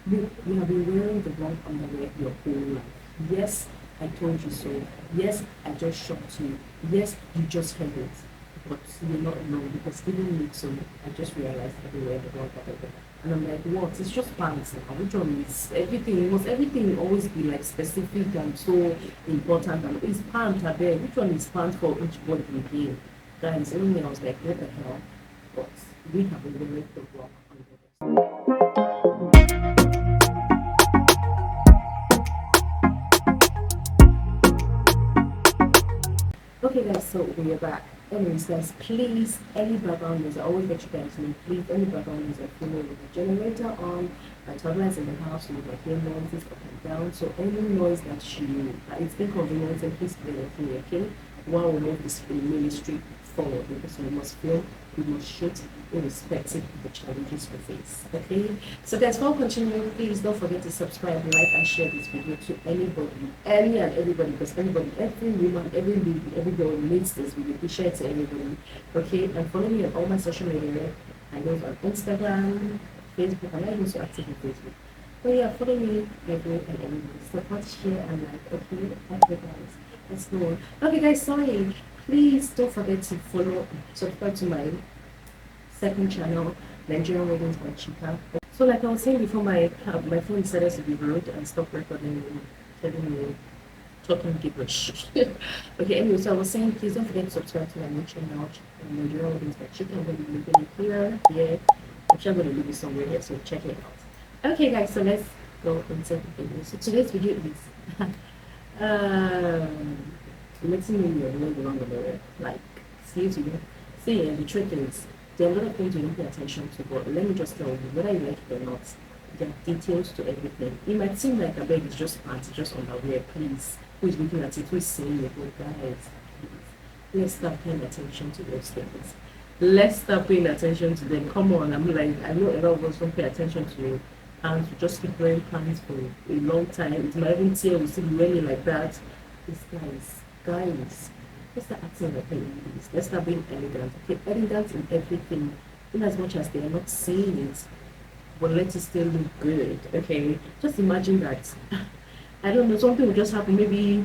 You have been wearing the wrong underwear your whole life. Yes, I told you so. Yes, I just shocked you. Yes, you just heard it. But you're not alone because even me too, I just realized that they wear the wrong underwear. And I'm like, what? It's just pants now. Which one is everything? Must everything always be like specific and so important? And is pants are there? Which one is pants for each body again? Guys, only I was like, what the hell? But we have been wearing the wrong underwear. Okay guys, so we are back. Anyways guys, please, any background noise, I always let you guys know, please, any background noise, I follow with the generator on, my toddler is in the house, so you might hear noises up and down, so any noise that it's inconvenient, please play with me, okay? While we move this ministry forward, because we must feel, we must shoot, irrespective of the challenges we face, okay? So guys, before continuing, please don't forget to subscribe, like, and share this video to anybody, any and everybody, because anybody, every woman, every lady, every girl needs this video. Please share it to everybody, okay? And follow me on all my social media. I go on Instagram, Facebook. I'm not even so active on Facebook. But yeah, follow me everywhere and everybody. Support, share, and like, okay? Okay, guys. Let's go on. Okay, guys, sorry. Please don't forget to subscribe to my second channel, Nigerian Weddings by Chika. So like I was saying before, my phone decided to be rude and stop recording me, telling me talking gibberish. Okay, anyway, so I was saying please don't forget to subscribe to my new channel, Nigerian Weddings by Chika. I'm going to be leaving it here. I'm sure I'm going to leave it somewhere here, so check it out. Okay guys, so let's go into the video. So today's video is letting me know the wrong way. Like, seriously, see, the trick is there are a lot of things you don't pay attention to, but let me just tell you, whether you like it or not, there are details to everything. It might seem like a bed is just pants, it's just underwear, please. Who is looking at it? Who is saying it? Oh, guys, please. Let's start paying attention to those things. Let's start paying attention to them. Come on, I'm like, I know a lot of us don't pay attention to pants. We just keep wearing pants for a long time. It might even tear, we still be wearing it like that. These guys, let's start acting like ladies. Let's start being elegant. Okay, elegant in everything. In as much as they are not saying it, but let it still look good. Okay, just imagine that. I don't know, something will just happen. Maybe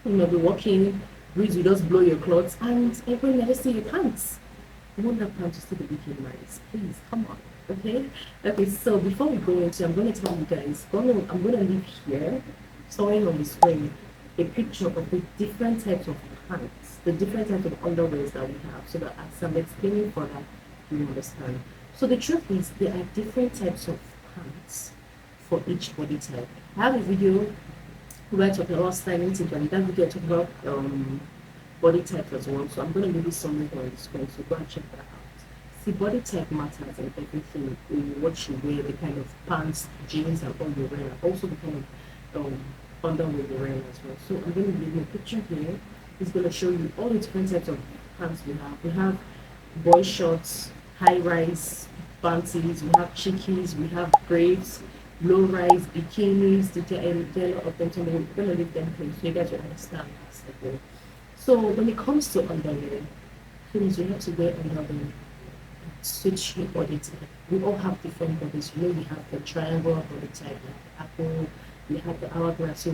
be walking, breeze will just blow your clothes, and everyone never see your pants. You want that pants to still be looking nice. Please, come on. Okay. Okay. So before we go into, I'm going to tell you guys. I'm going to leave here, showing on the screen, a picture of the different types of pants, the different types of underwears that we have, so that as I'm explaining for that, you understand. So the truth is, there are different types of pants for each body type. I have a video where I talk about styling tips, and that video I talk about body type as well. So I'm going to leave it somewhere on the screen, so go and check that out. See, body type matters in everything, in what you wear, the kind of pants, jeans, and all you wear, and also the kind of underwear you're wearing as well. So I'm going to give you a picture here. It's going to show you all the different types of pants we have. We have boy shorts, high rise panties, we have chickies, we have braids, low rise bikinis. There are a lot of them, so we're going to leave them here so you guys will understand this. Okay? So when it comes to underwear, please, you have to wear underwear suit your body type. We all have different bodies. We have the triangle body type, like the apple, we have the hourglass,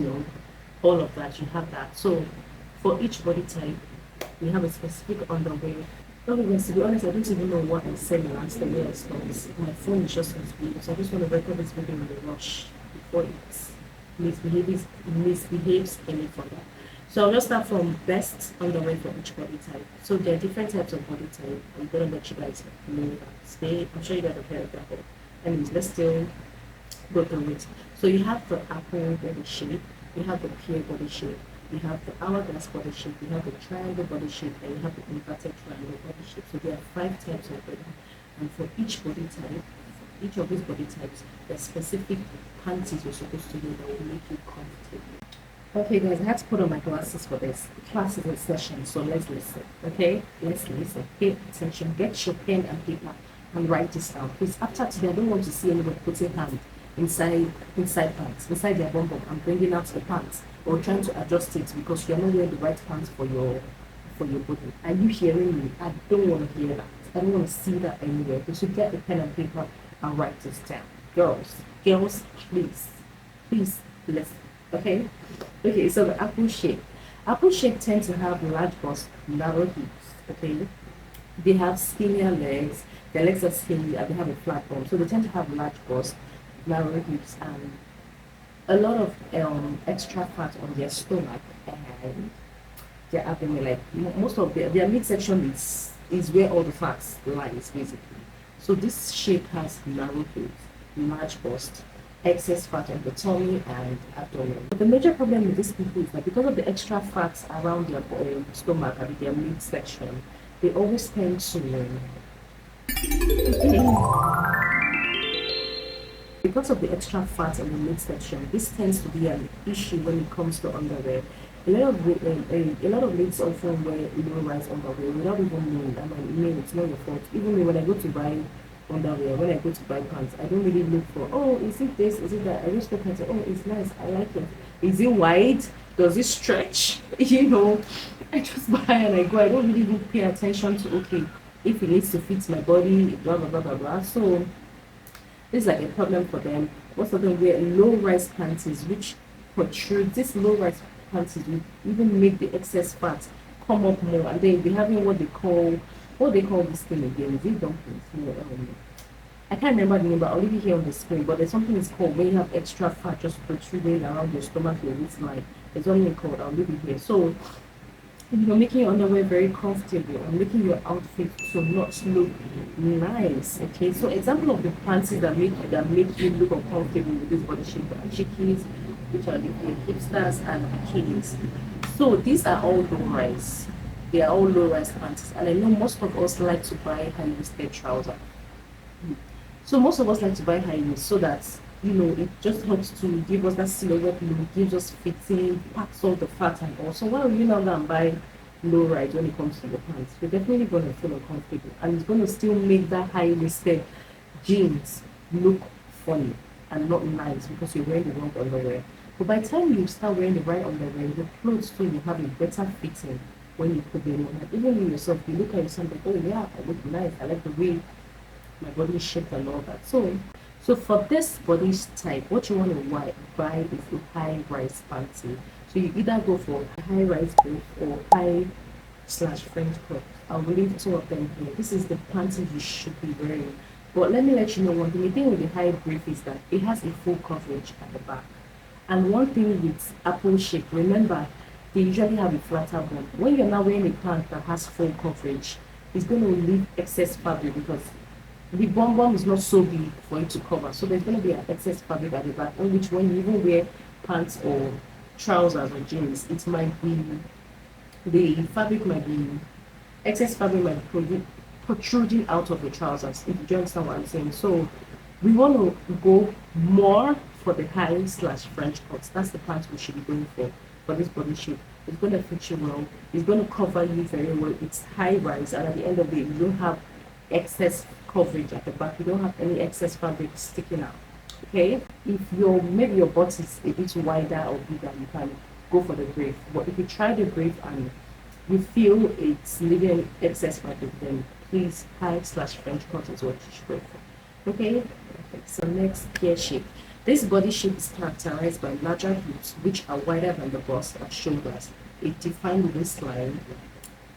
all of that. You have that. So for each body type, we have a specific underwear. Not even, to be honest, I don't even know what I said last time I stopped. My phone is just misbehaving, so I just want to record this video in a rush before it misbehaves any further. So I'll just start from best underwear for each body type. So there are different types of body type. I'm gonna let you guys know that. I'm sure you guys have heard of that. Anyways, let's still go through it. So you have the apple body shape, you have the pear body shape, you have the hourglass body shape, you have the triangle body shape, and you have the inverted triangle body shape. So there are 5 types of body. And for each body type, each of these body types, there's specific panties you're supposed to wear that will make you comfortable. Okay guys, I had to put on my glasses for this. The class is in session, so let's listen. Okay? Let's listen. Pay attention. Get your pen and paper and write this down. Please, after today, I don't want to see anybody putting hand inside pants, inside their bum bum and bringing out the pants or trying to adjust it because you're not wearing the right pants for your body. Are you hearing me? I don't want to hear that. I don't want to see that anywhere. You should get a pen and paper and write this down. Girls, Girls, please listen. Okay, okay. So the apple shape tend to have large bust, narrow hips. Okay, they have skinnier legs. Their legs are skinny and they have a flat bum, so they tend to have large bust, narrow hips, and a lot of extra fat on their stomach and their abdomen. Like most of their midsection is where all the fats lies basically. So this shape has narrow hips, large bust, excess fat on the tummy and abdomen. But the major problem with these people is that because of the extra fats around their stomach and their midsection, they always tend to because of the extra fat in the midsection, this tends to be an issue when it comes to underwear. A lot of ladies often wear low-rise underwear without even knowing. I mean, it's not your fault. Even me, when I go to buy underwear, when I go to buy pants, I don't really look for, oh, is it this, is it that? I just look and say, oh, it's nice, I like it. Is it wide? Does it stretch? You know, I just buy and I go. I don't really even pay attention to, okay, if it needs to fit my body, blah, blah, blah, blah, blah. So, this is like a problem for them. Most of them wear low-rise panties, which protrude. This low-rise panties will even make the excess fat come up more, and then be having what they call this thing again. Is it dumplings? No, I can't remember the name, but I'll leave it here on the screen. But there's something it's called when you have extra fat just protruding around your stomach, your waistline. There's something called. I'll leave it here. So you're making your underwear very comfortable and making your outfit to not look nice. Okay, so example of the panties that make you look uncomfortable with this body shape are chickies, which are the hipsters and bikinis. So these are all low rise. They are all low rise panties, and I know most of us like to buy high waisted trousers. So most of us like to buy high heels so that it just helps to give us that silhouette look, gives us fitting, packs all the fat and all. So why will you not go and buy low rise when it comes to the pants? You're definitely going to feel uncomfortable, and it's going to still make that high waisted jeans look funny and not nice because you're wearing the wrong underwear. But by the time you start wearing the right underwear, the clothes too will have a better fitting when you put them on. Like even you yourself, you look at yourself like, oh yeah, I look nice. I like the way my body is shaped and all that. So for this body type, what you want to buy is a high rise panty. So you either go for a high rise brief or high slash French crop. I'll leave two of them here. This is the panty you should be wearing. But let me let you know one thing. The thing with the high brief is that it has a full coverage at the back. And one thing with apple shape, remember, they usually have a flatter bum. When you're now wearing a pant that has full coverage, it's going to leave excess fabric because the bum is not so big for it to cover. So there's going to be an excess fabric at the back, on which when you even wear pants or trousers or jeans, it might be, the fabric might be, excess fabric might be protruding out of the trousers, if you understand what I'm saying. So we want to go more for the high slash French cuts. That's the pants we should be going for this body shape. It's going to fit you well. It's going to cover you very well. It's high rise, and at the end of the day, you don't have excess coverage at the back. You don't have any excess fabric sticking out. Okay, if maybe your butt is a bit wider or bigger, you can go for the brief. But if you try the brief and you feel it's leaving excess fabric, then please high slash French cut is what you should go for. Okay, perfect. So next, gear shape. This body shape is characterized by larger hips, which are wider than the bust and shoulders, a defined waistline,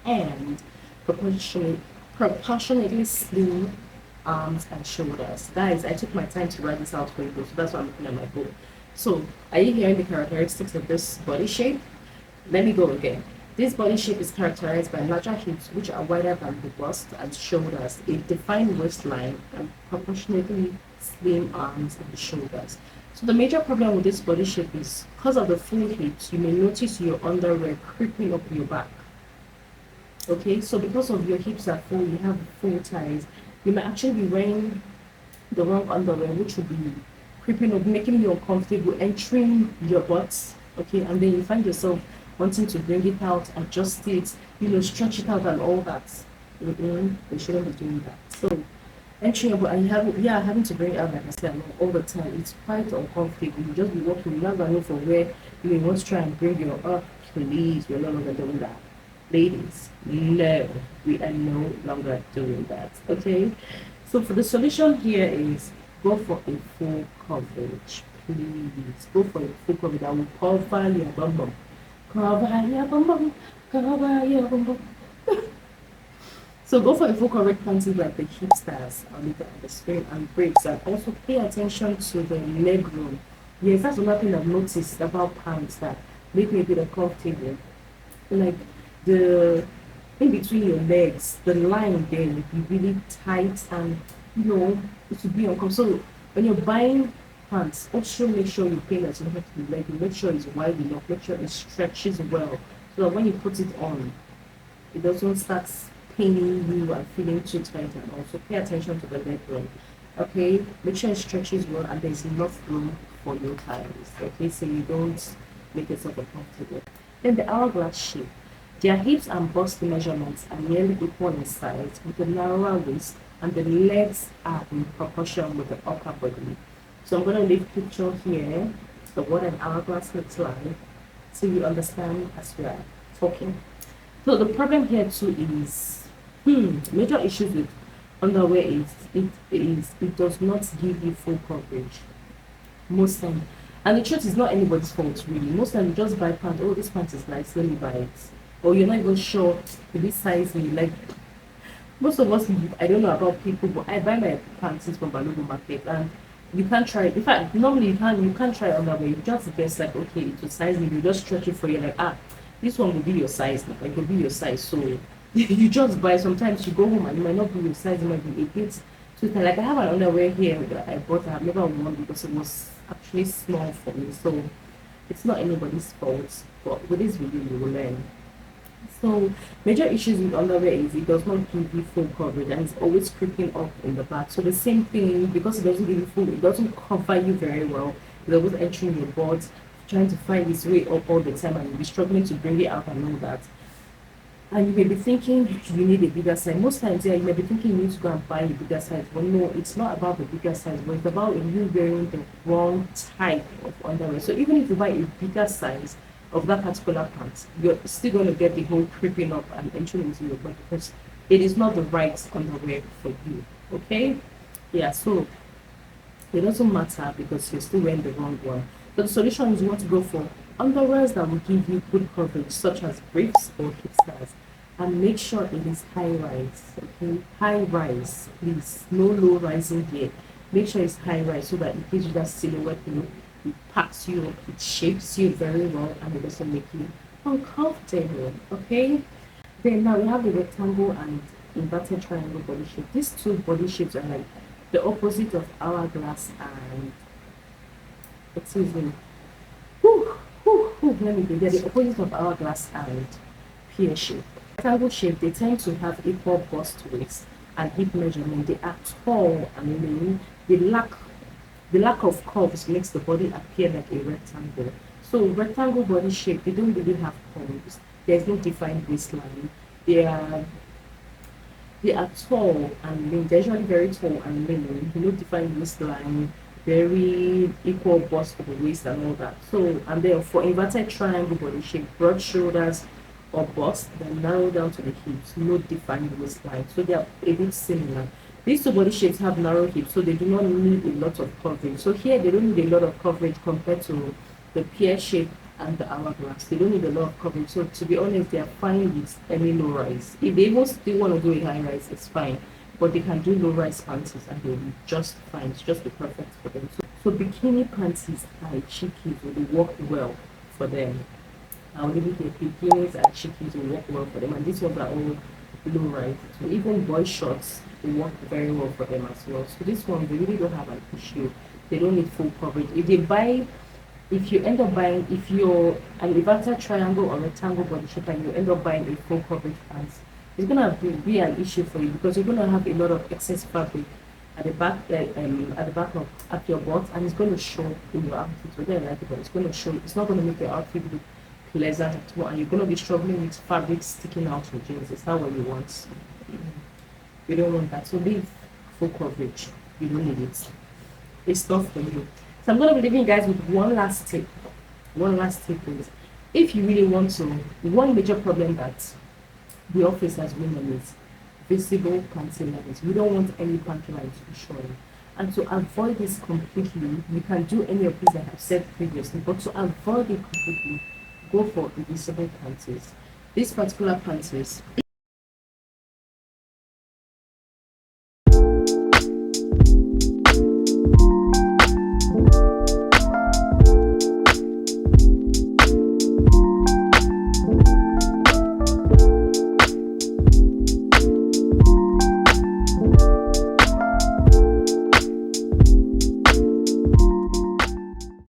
and proportionately slim arms and shoulders. Guys, I took my time to write this out for you, so that's why I'm looking at my book. So, are you hearing the characteristics of this body shape? Let me go again. This body shape is characterized by larger hips, which are wider than the bust and shoulders, a defined waistline, and proportionately slim arms and shoulders. So the major problem with this body shape is because of the full hips, you may notice your underwear creeping up your back. Okay, so because of your hips are full, you have full thighs, you may actually be wearing the wrong underwear, which will be creeping up, making you uncomfortable, entering your butt. Okay, and then you find yourself wanting to bring it out, adjust it, stretch it out and all that. They shouldn't be doing that. So entering your butt and having to bring it out, like I said, all the time. It's quite uncomfortable. You just be walking, you're not going for where you want to try and bring your up. Please, we're no longer doing that. Ladies, no, we are no longer doing that. Okay, so for the solution here is go for a full coverage. Please go for a full coverage that will cover your bum bum. Cover your bum bum. Cover your bum bum. So go for a full coverage panties like the hipsters on the screen and breaks, and also pay attention to the leg room. Yes, that's another thing I've noticed about pants that make me a bit uncomfortable. Like the in between your legs, the line there will be really tight, and it will be uncomfortable. So when you're buying pants, also make sure you pay attention to the leg. Make sure it's wide enough. Make sure it stretches well, so that when you put it on, it doesn't start paining you and feeling too tight. And also pay attention to the leg room. Okay, make sure it stretches well and there's enough room for your thighs. Okay, so you don't make yourself uncomfortable. Then the hourglass shape. Their hips and bust measurements are nearly equal in size, with a narrower waist, and the legs are in proportion with the upper body. So I'm going to leave a picture here of what an hourglass looks like, so you understand as we are talking. So the problem here too is major issues with underwear is it does not give you full coverage most times. And the truth is not anybody's fault really. Most times you just buy pants, oh this pants is nice, let me buy it. Or you're not even sure if this size me like most of us, I don't know about people, but I buy my pants from Balogo Market, and you can't try it. In fact, normally you can't try it underwear. You just guess like okay, it will size me, you just stretch it for you like this one will be your size, like it will be your size. So you just buy. Sometimes you go home and it might not be your size, it might be a bit too tight. Like I have an underwear here that I bought, I've never worn because it was actually small for me. So it's not anybody's fault, but with this video you will learn. So major issues with underwear is it does not give you full coverage and it's always creeping up in the back. So the same thing, because it doesn't give you full, it doesn't cover you very well. It's always entering your butt, trying to find its way up all the time, and you'll be struggling to bring it out and all that. And you may be thinking you need a bigger size. Most times, yeah, you may be thinking you need to go and buy a bigger size. But no, it's not about the bigger size, but it's about you wearing the wrong type of underwear. So even if you buy a bigger size of that particular pants, you're still going to get the whole creeping up and entering into your body because it is not the right underwear for you. Okay? Yeah, so it doesn't matter because you're still wearing the wrong one. So the solution is you want to go for underwears that will give you good coverage, such as briefs or hipsters, and make sure it is high rise. Okay, high rise, please. No low rising here. Make sure it's high rise so that it gives you that silhouette look. It packs you up, it shapes you very well, and it doesn't make you uncomfortable. Okay. Then now we have the rectangle and inverted triangle body shape. These two body shapes are like the opposite of hourglass and excuse me. Let me be. They're the opposite of hourglass and pear shape. Rectangle shape, they tend to have equal bust waist and hip measurement. They are tall and lean. The lack of curves makes the body appear like a rectangle. So rectangle body shape, they don't really have curves. There's no defined waistline. They are tall and lean. They're usually very tall and lean. No defined waistline, very equal bust for the waist and all that. So, and then for inverted triangle body shape, broad shoulders or bust, then narrow down to the hips, no defined waistline. So they are a bit similar. These two body shapes have narrow hips, so they do not need a lot of coverage. So here they don't need a lot of coverage compared to the pear shape and the hourglass. They don't need a lot of coverage. So to be honest, they are fine with any low rise. If they even still want to do a high rise, it's fine. But they can do low rise panties and they'll be just fine. It's just the perfect for them. So bikini panties are cheeky, so they work well for them. I'll leave it here. Bikinis and chickies will work well for them, and these ones are all low rise. So even boy shorts will work very well for them as well. So this one they really don't have an issue. They don't need full coverage. If you end up buying, if you're an inverted triangle or rectangle body shape and you end up buying a full coverage pants, it's gonna be an issue for you because you're gonna have a lot of excess fabric at the back, of at your butt, and it's going to show in your outfit. Whether you like it, but it's going to show. It's not going to make your outfit look pleasant at all, and you're going to be struggling with fabric sticking out your jeans. It's not what you want. You don't want that. So leave full coverage. You don't need it. It's not for you. So I'm going to be leaving you guys with one last tip. One last tip is, if you really want to, one major problem that we office as women is visible panty lines. We don't want any panty lines to be showing. And to avoid this completely, you can do any of these I have said previously, but to avoid it completely, go for invisible panties. These particular panties